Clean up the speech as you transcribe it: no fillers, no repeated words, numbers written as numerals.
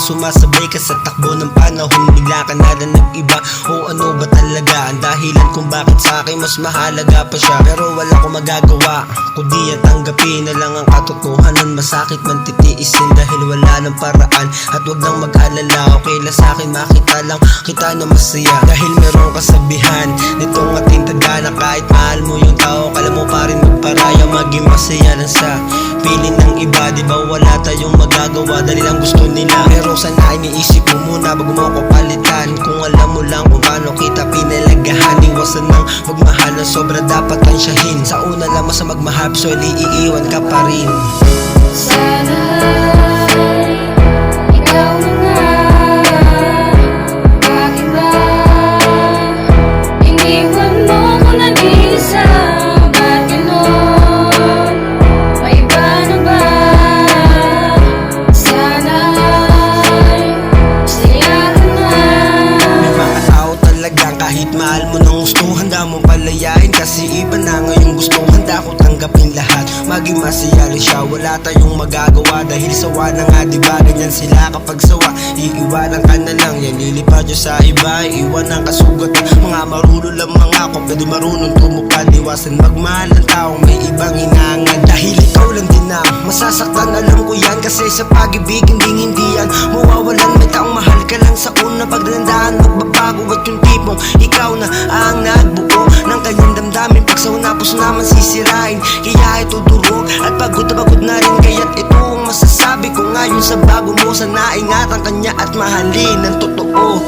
sumasabay ka sa takbo ng panahon. Bigla ka na lang nag-iba, o ano ba talaga ang dahilan kung bakit sa akin mas mahalaga pa siya? Pero wala ko magagawa, kundi at tanggapin na lang ang katotohanan. Masakit man titiisin dahil wala ng paraan. At wag nang mag-alala, okay lang sa akin makita lang kita na masaya. Dahil meron kasabihan nitong ating tanda na kahit mahal mo yung tao, kala mo pa rin magparaya, maging masaya lang sa piling ng iba. Di ba wala tayong magagawa dahil ang gusto nila. Pero sana iniisip mo muna bago mo ako palitan. Kung alam mo lang kung paano kita pinalagahan, iwasan ng magmahal na sobra dapat tansyahin. Sa una lamang sa magmahal, so iiwan ka pa rin. Sana ikaw na nga, bakit ba iniwan mo ko nag-iisa? Ba't ganon? May iba na ba? Sana'y masaya ka na. May mga tao talagang kahit mahal mo ng gusto, handa mong palayain. Kasi iba na ngayong gusto, handa ko tanggapin lahat. Maging masaya rin siya, wala tayong magagawa dahil sawa na nga, diba ganyan sila kapag sawa. Iiwanan ka na lang, yan lilipad nyo sa iba. Iwan ang kasugat, mga marunong lang mga ako, pwede marunong tumupad. Iwasan magmahal ng taong may ibang hinangad, dahil ikaw lang din na masasaktan, alam ko yan. Kasi sa pag-ibig hindi yan mawawalan. May taong mahal ka lang sa una, pagdandaan magbabago. At yung tipong ikaw na ang nagbuo ng kanyang damdamin, pag sa unapos naman sisirain. Kaya ito durog at pagod na pagod na rin. Kaya't ito ang masasabi ko ngayon sa bago mo, sana ingatan kanya at mahalin ng totoo.